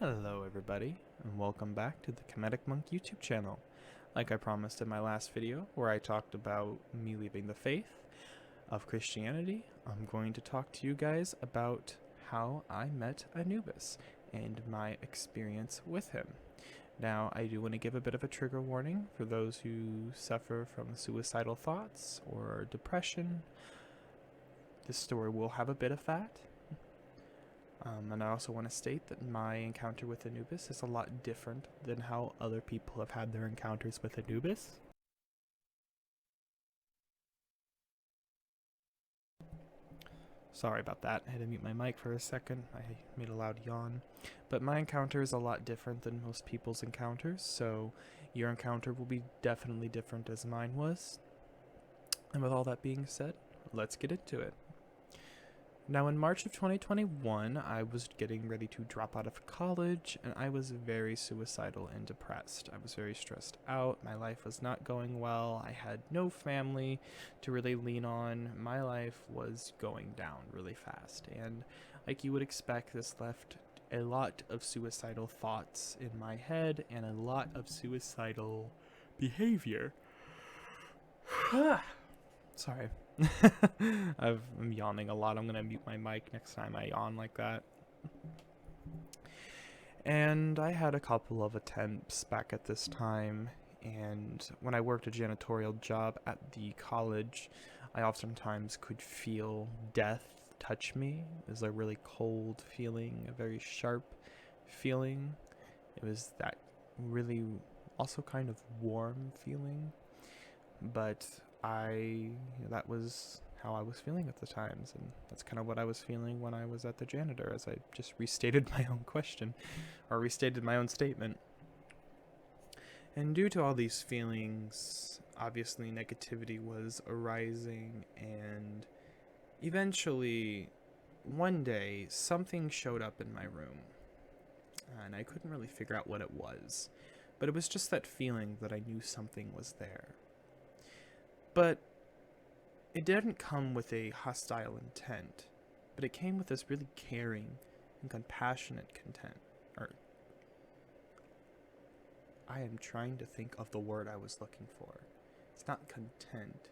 Hello everybody, and welcome back to the Kemetic Monk YouTube channel. Like I promised in my last video, where I talked about me leaving the faith of Christianity, I'm going to talk to you guys about how I met Anubis and my experience with him. Now, I do want to give a bit of a trigger warning for those who suffer from suicidal thoughts or depression. This story will have a bit of that. And I also want to state that my encounter with Anubis is a lot different than how other people have had their encounters with Anubis. Sorry about that, I had to mute my mic for a second, I made a loud yawn. But my encounter is a lot different than most people's encounters, so your encounter will be definitely different as mine was. And with all that being said, let's get into it. Now, in March of 2021, I was getting ready to drop out of college, and I was very suicidal and depressed. I was very stressed out. My life was not going well. I had no family to really lean on. My life was going down really fast, and like you would expect, this left a lot of suicidal thoughts in my head and a lot of suicidal behavior. Sorry. I'm yawning a lot. I'm gonna mute my mic next time I yawn like that. And I had a couple of attempts back at this time, and when I worked a janitorial job at the college, I oftentimes could feel death touch me. It was a really cold feeling, a very sharp feeling. It was that really also kind of warm feeling, but that was how I was feeling at the times, and that's kind of what I was feeling when I was at the janitor, as I just restated my own question, or restated my own statement. And due to all these feelings, obviously negativity was arising, and eventually, one day, something showed up in my room, and I couldn't really figure out what it was, but it was just that feeling that I knew something was there. But it didn't come with a hostile intent, but it came with this really caring and compassionate content. I am trying to think of the word I was looking for. It's not content.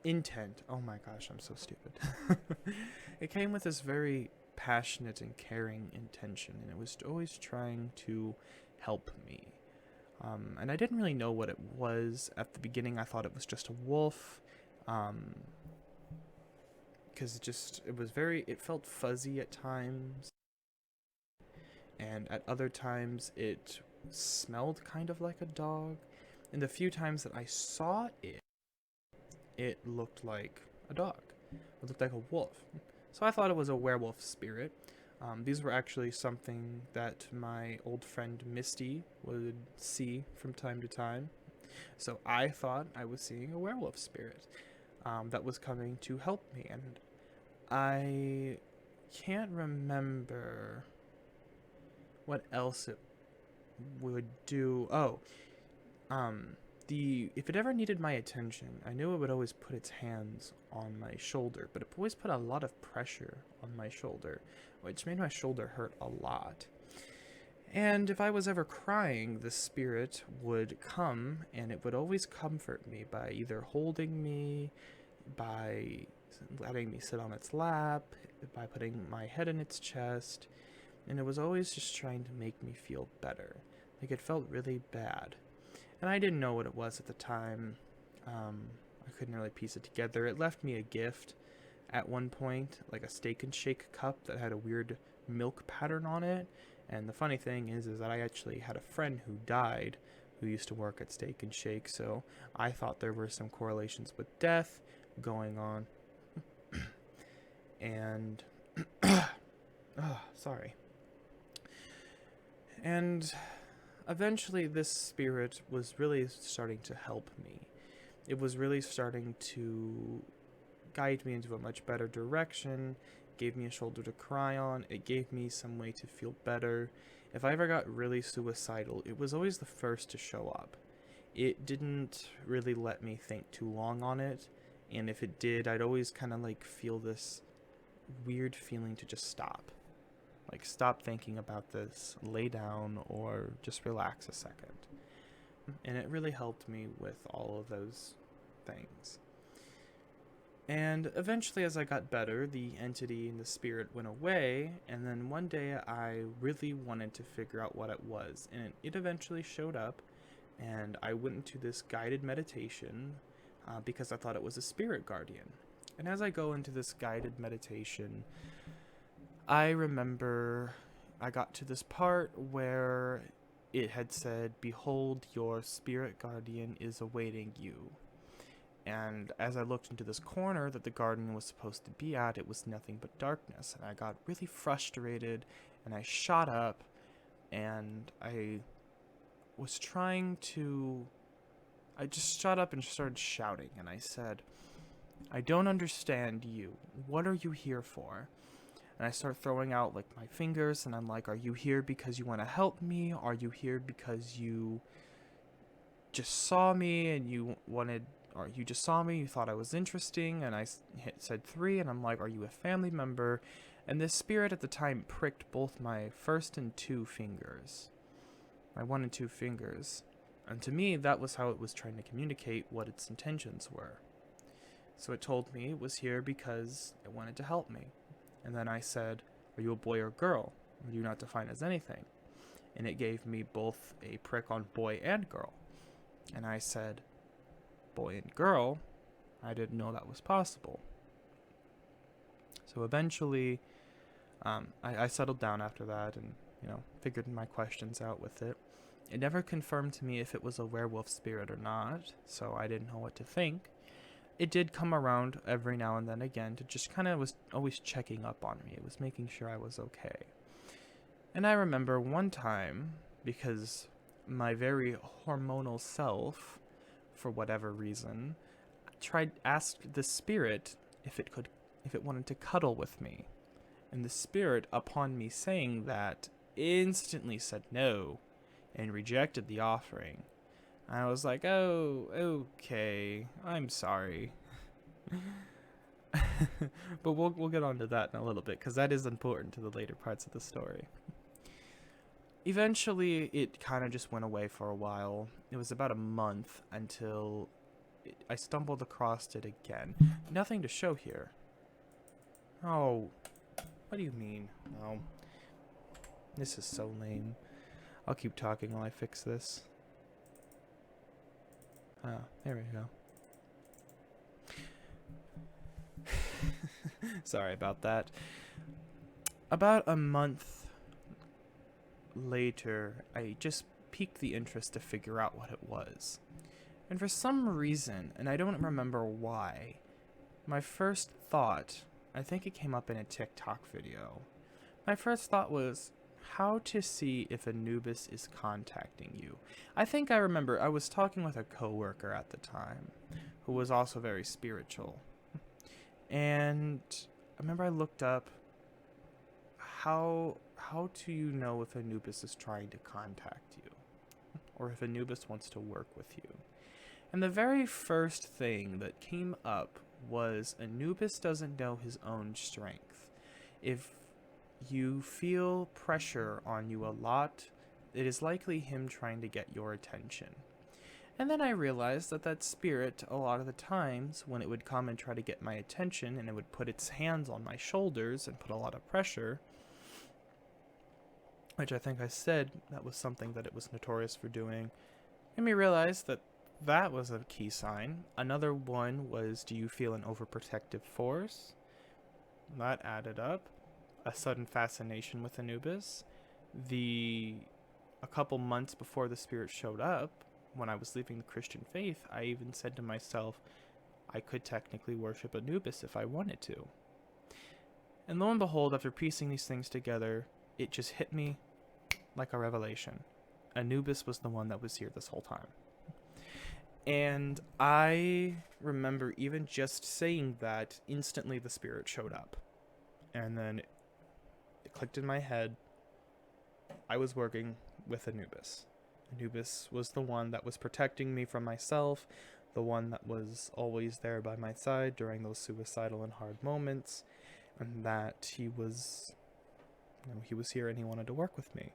Intent. Oh my gosh, I'm so stupid. It came with this very passionate and caring intention, and it was always trying to help me. And I didn't really know what it was. At the beginning, I thought it was just a wolf. Because it felt fuzzy at times. And at other times, it smelled kind of like a dog. And the few times that I saw it, it looked like a dog. It looked like a wolf. So I thought it was a werewolf spirit. These were actually something that my old friend Misty would see from time to time. So I thought I was seeing a werewolf spirit that was coming to help me. And I can't remember what else it would do. If it ever needed my attention, I knew it would always put its hands on my shoulder, but it always put a lot of pressure on my shoulder, which made my shoulder hurt a lot. And if I was ever crying, the spirit would come, and it would always comfort me by either holding me, by letting me sit on its lap, by putting my head in its chest, and it was always just trying to make me feel better. Like, it felt really bad. And I didn't know what it was at the time. I couldn't really piece it together. It left me a gift at one point, like a Steak and Shake cup that had a weird milk pattern on it. And the funny thing is that I actually had a friend who died who used to work at Steak and Shake, so I thought there were some correlations with death going on. And sorry. And eventually this spirit was really starting to help me. It was really starting to guide me into a much better direction, gave me a shoulder to cry on, it gave me some way to feel better. If I ever got really suicidal, it was always the first to show up. It didn't really let me think too long on it, and if it did, I'd always kind of like feel this weird feeling to just stop. Like, stop thinking about this, lay down, or just relax a second. And it really helped me with all of those things. And eventually, as I got better, the entity and the spirit went away, and then one day I really wanted to figure out what it was, and it eventually showed up, and I went into this guided meditation because I thought it was a spirit guardian. And as I go into this guided meditation, I remember I got to this part where it had said, "Behold, your spirit guardian is awaiting you." And as I looked into this corner that the garden was supposed to be at, it was nothing but darkness. And I got really frustrated, and I shot up, and I just shot up and started shouting, and I said, "I don't understand you. What are you here for?" And I start throwing out like my fingers, and I'm like, "Are you here because you want to help me? Are you here because you just saw me and you just saw me, you thought I was interesting?" And I said 3, and I'm like, "Are you a family member?" And this spirit at the time pricked both my first and 2 fingers. My 1 and 2 fingers. And to me, that was how it was trying to communicate what its intentions were. So it told me it was here because it wanted to help me. And then I said, "Are you a boy or girl? Or do you not define as anything?" And it gave me both a prick on boy and girl. And I said, "Boy and girl?" I didn't know that was possible. So eventually, I settled down after that and, figured my questions out with it. It never confirmed to me if it was a werewolf spirit or not, so I didn't know what to think. It did come around every now and then again to just kind of was always checking up on me. It was making sure I was okay. And I remember one time, because my very hormonal self, for whatever reason, asked the spirit if it wanted to cuddle with me. And the spirit, upon me saying that, instantly said no and rejected the offering. I was like, "Oh, okay, I'm sorry." But we'll get on to that in a little bit, because that is important to the later parts of the story. Eventually, it kind of just went away for a while. It was about a month until I stumbled across it again. Nothing to show here. Oh, what do you mean? No. This is so lame. I'll keep talking while I fix this. Ah, there we go. Sorry about that. About a month later, I just piqued the interest to figure out what it was. And for some reason, and I don't remember why, my first thought, I think it came up in a TikTok video. My first thought was how to see if Anubis is contacting you. I think I remember I was talking with a coworker at the time who was also very spiritual. And I remember I looked up how do you know if Anubis is trying to contact you, or if Anubis wants to work with you? And the very first thing that came up was Anubis doesn't know his own strength. If you feel pressure on you a lot, it is likely him trying to get your attention. And then I realized that spirit, a lot of the times, when it would come and try to get my attention, and it would put its hands on my shoulders and put a lot of pressure, which I think I said that was something that it was notorious for doing, made me realize that was a key sign. Another one was, do you feel an overprotective force? That added up. A sudden fascination with Anubis. A couple months before the spirit showed up, when I was leaving the Christian faith, I even said to myself, I could technically worship Anubis if I wanted to. And lo and behold, after piecing these things together, it just hit me like a revelation. Anubis was the one that was here this whole time. And I remember even just saying that, instantly the spirit showed up. And then it clicked in my head. I was working with Anubis. Anubis was the one that was protecting me from myself, the one that was always there by my side during those suicidal and hard moments, and that he was he was here and he wanted to work with me.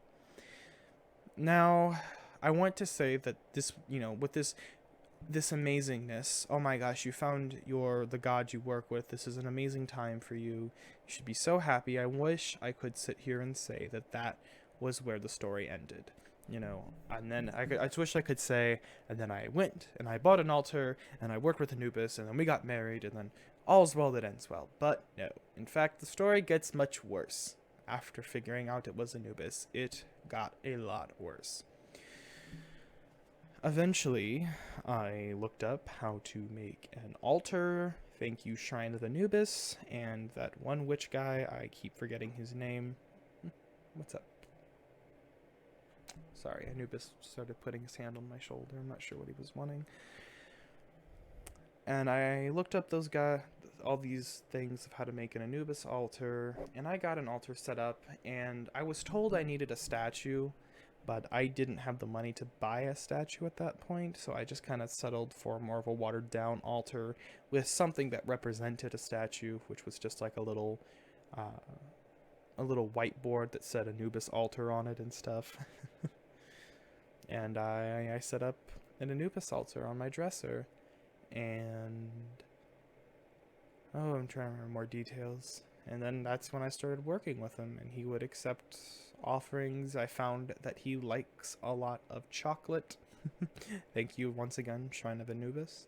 Now, I want to say that this, with this amazingness, oh my gosh, you found the god you work with. This is an amazing time for you. You should be so happy. I wish I could sit here and say that was where the story ended. And then I just wish I could say, and then I went and I bought an altar and I worked with Anubis and then we got married and then all's well that ends well. But no, in fact, the story gets much worse. After figuring out it was Anubis, it got a lot worse. Eventually, I looked up how to make an altar, thank you Shrine of Anubis, and that one witch guy, I keep forgetting his name. What's up? Sorry, Anubis started putting his hand on my shoulder. I'm not sure what he was wanting. And I looked up all these things of how to make an Anubis altar, and I got an altar set up, and I was told I needed a statue, but I didn't have the money to buy a statue at that point, so I just kind of settled for more of a watered down altar with something that represented a statue, which was just like a little whiteboard that said Anubis altar on it and stuff. And I set up an Anubis altar on my dresser, and I'm trying to remember more details. And then that's when I started working with him, and he would accept offerings. I found that he likes a lot of chocolate. Thank you once again, Shrine of Anubis.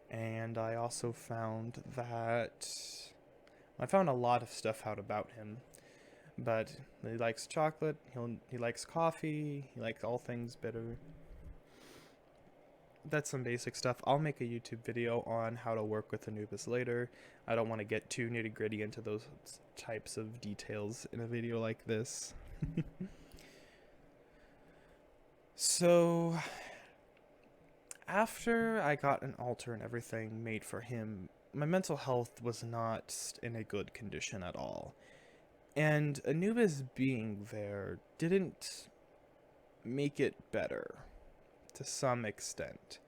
And I also found that I found a lot of stuff out about him. But he likes chocolate, he likes coffee, he likes all things bitter. That's some basic stuff. I'll make a YouTube video on how to work with Anubis later. I don't want to get too nitty-gritty into those types of details in a video like this. So, after I got an altar and everything made for him, my mental health was not in a good condition at all. And Anubis being there didn't make it better, to some extent.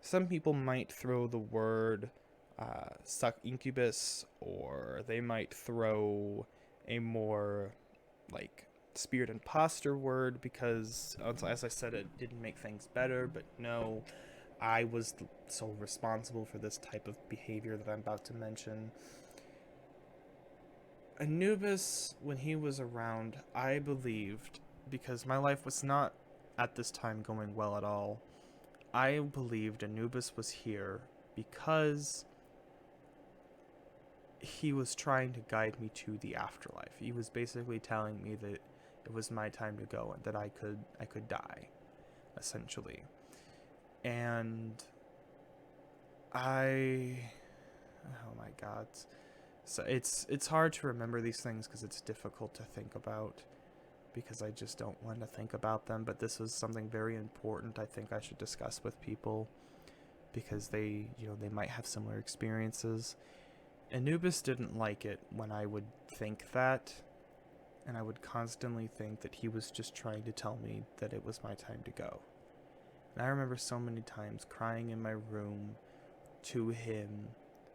Some people might throw the word suck incubus, or they might throw a more spirit imposter word, because as I said, it didn't make things better. But no, I was the sole responsible for this type of behavior that I'm about to mention. Anubis, when he was around, I believed, because my life was not at this time going well at all, I believed Anubis was here because he was trying to guide me to the afterlife. He was basically telling me that it was my time to go and that I could die, essentially. And oh my god. So it's hard to remember these things because it's difficult to think about, because I just don't want to think about them. But this is something very important I think I should discuss with people, because they might have similar experiences. Anubis didn't like it when I would think that, and I would constantly think that he was just trying to tell me that it was my time to go. And I remember so many times crying in my room to him,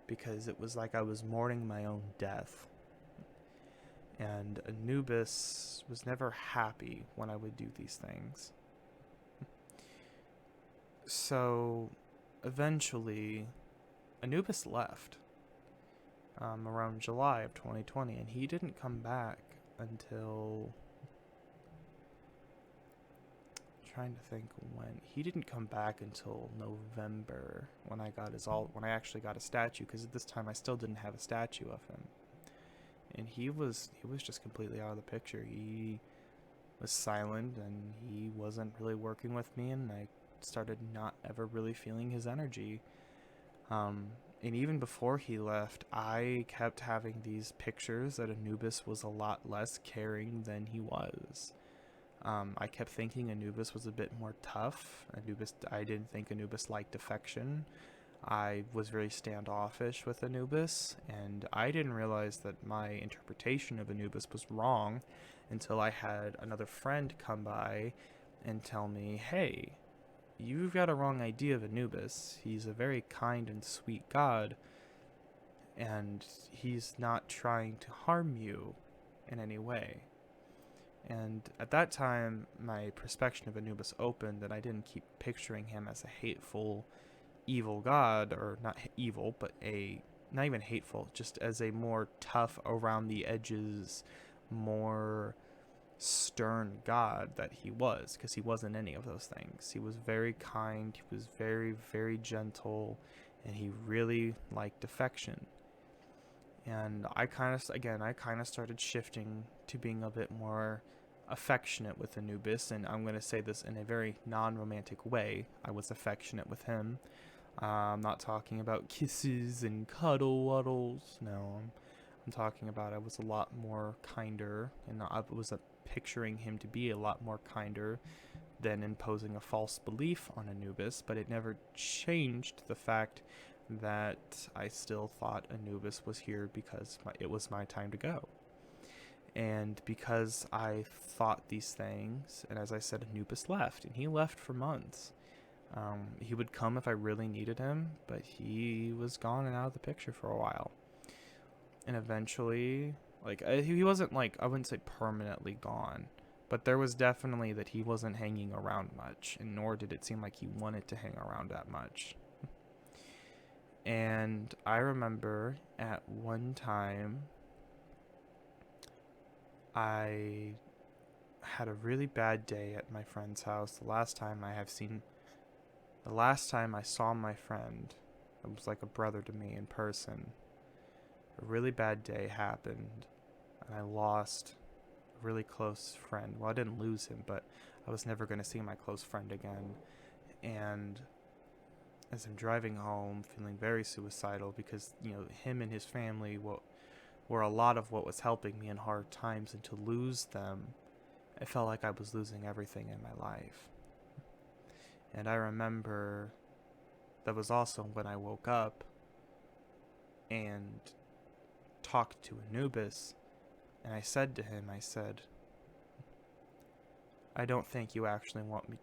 because it was like I was mourning my own death. And Anubis was never happy when I would do these things. So, eventually, Anubis left around July of 2020, and he didn't come back until... trying to think when. He didn't come back until November, when I actually got a statue, because at this time I still didn't have a statue of him. And he was just completely out of the picture. He was silent, and he wasn't really working with me, and I started not ever really feeling his energy. And even before he left, I kept having these pictures that Anubis was a lot less caring than he was. I kept thinking Anubis was a bit more tough. I didn't think Anubis liked affection. I was very standoffish with Anubis, and I didn't realize that my interpretation of Anubis was wrong until I had another friend come by and tell me, hey, you've got a wrong idea of Anubis. He's a very kind and sweet god, and he's not trying to harm you. in any way. And at that time, my perspective of Anubis opened, and I didn't keep picturing him as a hateful, evil god, or not evil, but not even hateful, just as a more tough, around the edges, more stern god that he was, because he wasn't any of those things. He was very kind, he was very, very gentle, and he really liked affection. And I kind of started shifting to being a bit more affectionate with Anubis, and I'm going to say this in a very non-romantic way. I was affectionate with him. I'm not talking about kisses and cuddle waddles. No, I'm talking about I was a lot more kinder, and I was picturing him to be a lot more kinder than imposing a false belief on Anubis, but it never changed the fact that I still thought Anubis was here because it was my time to go. And because I thought these things, and as I said, Anubis left, and he left for months. He would come if I really needed him, but he was gone and out of the picture for a while. And eventually, he wasn't I wouldn't say permanently gone, but there was definitely that he wasn't hanging around much, and nor did it seem like he wanted to hang around that much. And I remember at one time, I had a really bad day at my friend's house. The last time I saw my friend, it was like a brother to me in person. A really bad day happened, and I lost a really close friend. Well, I didn't lose him, but I was never going to see my close friend again. And as I'm driving home, feeling very suicidal because, him and his family were a lot of what was helping me in hard times, and to lose them, it felt like I was losing everything in my life. And I remember that was also when I woke up and talked to Anubis, and I said to him, I don't think you actually want me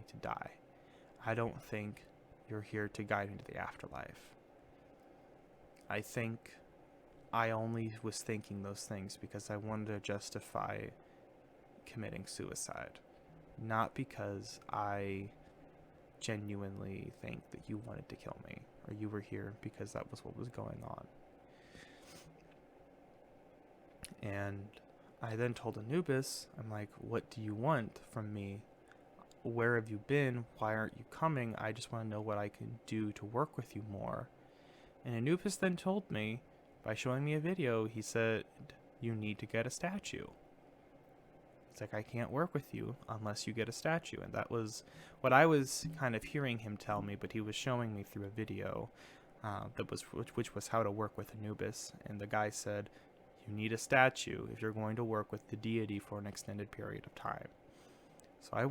to die. I don't think you're here to guide me to the afterlife. I think I only was thinking those things because I wanted to justify committing suicide, not because I genuinely think that you wanted to kill me or you were here because that was what was going on. And I then told Anubis, I'm like, what do you want from me? Where have you been? Why aren't you coming? I just want to know what I can do to work with you more. And Anubis then told me, by showing me a video, he said, you need to get a statue. It's like, I can't work with you unless you get a statue. And that was what I was kind of hearing him tell me, but he was showing me through a video which was how to work with Anubis. And the guy said, you need a statue if you're going to work with the deity for an extended period of time. So I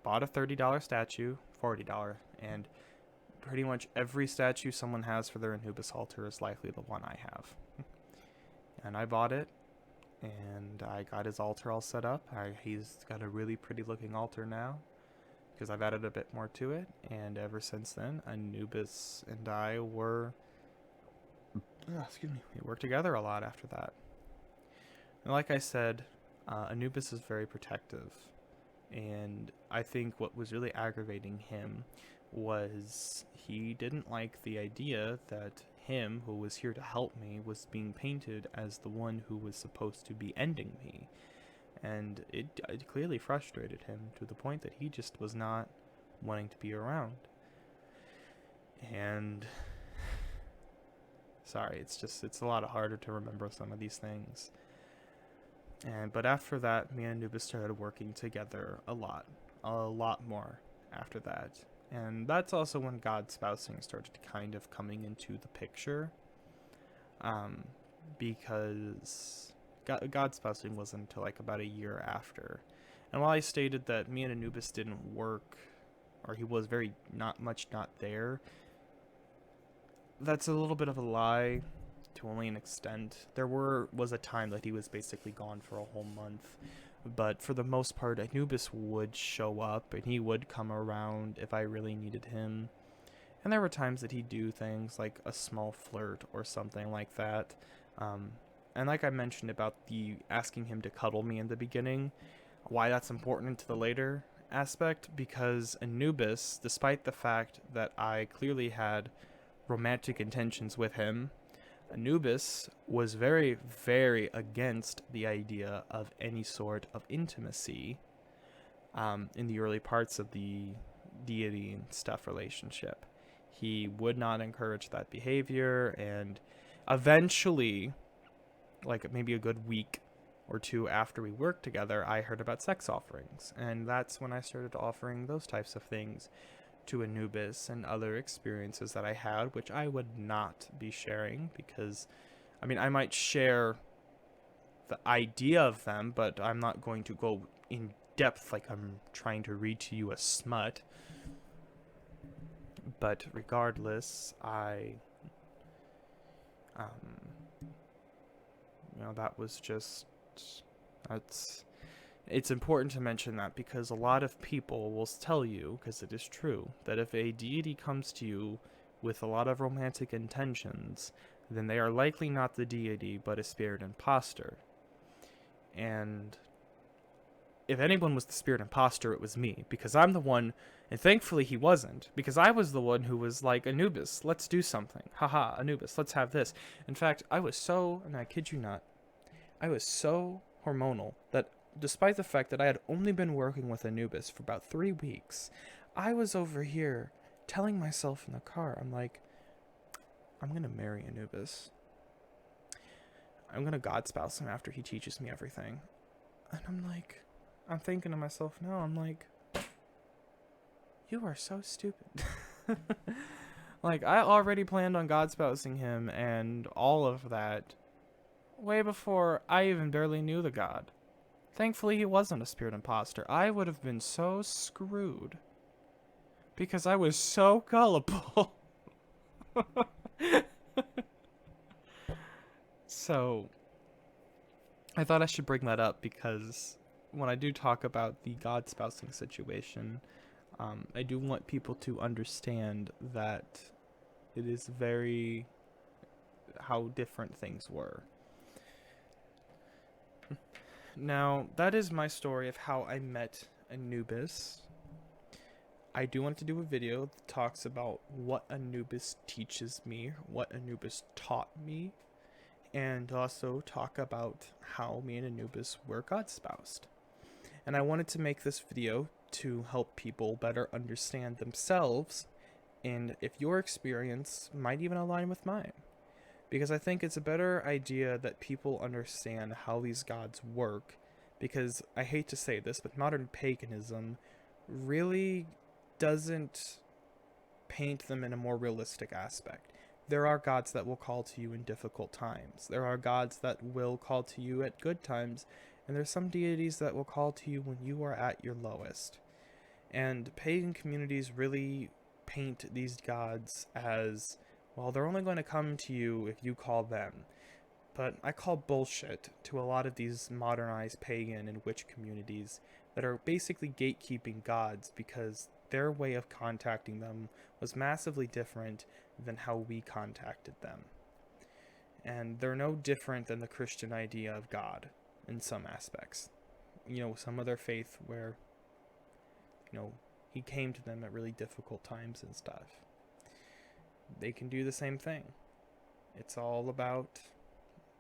bought a $30 statue, $40, and pretty much every statue someone has for their Anubis altar is likely the one I have. And I bought it, and I got his altar all set up. He's got a really pretty looking altar now, because I've added a bit more to it, and ever since then, Anubis and I we worked together a lot after that. And like I said, Anubis is very protective, and I think what was really aggravating him was he didn't like the idea that him, who was here to help me, was being painted as the one who was supposed to be ending me. And it clearly frustrated him to the point that he just was not wanting to be around. And sorry, it's a lot harder to remember some of these things. But after that, me and Anubis started working together a lot more after that. And that's also when God spousing started kind of coming into the picture. Because God spousing wasn't until like about a year after. And while I stated that me and Anubis didn't work, or he was very not there, that's a little bit of a lie to only an extent. There was a time that he was basically gone for a whole month. But for the most part, Anubis would show up, and he would come around if I really needed him. And there were times that he'd do things like a small flirt or something like that. And like I mentioned about the asking him to cuddle me in the beginning, why that's important to the later aspect, because Anubis, despite the fact that I clearly had romantic intentions with him, Anubis was very, very against the idea of any sort of intimacy in the early parts of the deity and stuff relationship. He would not encourage that behavior, and eventually, like maybe a good week or two after we worked together, I heard about sex offerings, and that's when I started offering those types of things to Anubis and other experiences that I had, which I would not be sharing because, I mean, I might share the idea of them, but I'm not going to go in depth like I'm trying to read to you a smut. But regardless, um, that was just, that's, it's important to mention that because a lot of people will tell you, because it is true, that if a deity comes to you with a lot of romantic intentions, then they are likely not the deity, but a spirit imposter. And if anyone was the spirit imposter, it was me, because I'm the one, and thankfully he wasn't, because I was the one who was like, Anubis, let's do something. Haha, Anubis, let's have this. In fact, I was so, and I kid you not, I was so hormonal that despite the fact that I had only been working with Anubis for about 3 weeks, I was over here telling myself in the car, I'm like, I'm going to marry Anubis. I'm going to God spouse him after he teaches me everything. And I'm like, I'm thinking to myself now, I'm like, you are so stupid. Like, I already planned on God spousing him and all of that way before I even barely knew the god. Thankfully, he wasn't a spirit imposter. I would have been so screwed because I was so gullible. So, I thought I should bring that up because when I do talk about the god spousing situation, I do want people to understand that it is very how different things were. Now, that is my story of how I met Anubis. I do want to do a video that talks about what Anubis teaches me, what Anubis taught me, and also talk about how me and Anubis were God spoused. And I wanted to make this video to help people better understand themselves and if your experience might even align with mine. Because I think it's a better idea that people understand how these gods work, because I hate to say this, but modern paganism really doesn't paint them in a more realistic aspect. There are gods that will call to you in difficult times. There are gods that will call to you at good times, and there's some deities that will call to you when you are at your lowest. And pagan communities really paint these gods as, well, they're only going to come to you if you call them. But I call bullshit to a lot of these modernized pagan and witch communities that are basically gatekeeping gods because their way of contacting them was massively different than how we contacted them. And they're no different than the Christian idea of God in some aspects. Some of their faith where, he came to them at really difficult times and stuff. They can do the same thing. It's all about,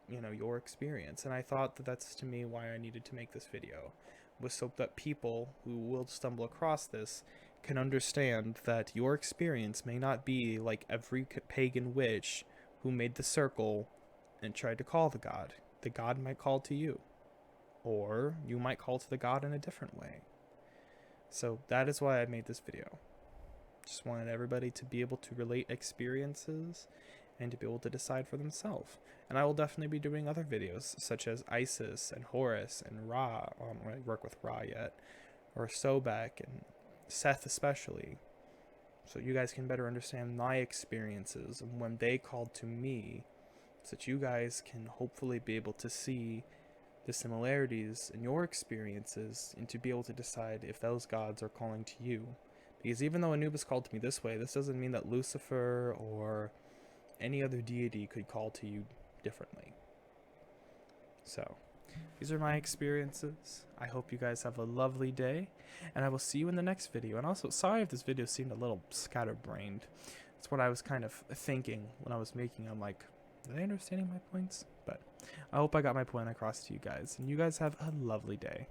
your experience. And I thought that that's to me why I needed to make this video, was so that people who will stumble across this can understand that your experience may not be like every pagan witch who made the circle and tried to call the god. The god might call to you, or you might call to the god in a different way. So that is why I made this video. Just wanted everybody to be able to relate experiences and to be able to decide for themselves. And I will definitely be doing other videos, such as Isis and Horus and Ra. I don't really work with Ra yet. Or Sobek and Seth especially. So you guys can better understand my experiences and when they called to me, so that you guys can hopefully be able to see the similarities in your experiences and to be able to decide if those gods are calling to you. Because even though Anubis called to me this way, this doesn't mean that Lucifer or any other deity could call to you differently. So, these are my experiences. I hope you guys have a lovely day, and I will see you in the next video. And also, sorry if this video seemed a little scatterbrained. That's what I was kind of thinking when I was making. I'm like, are they understanding my points? But I hope I got my point across to you guys, and you guys have a lovely day.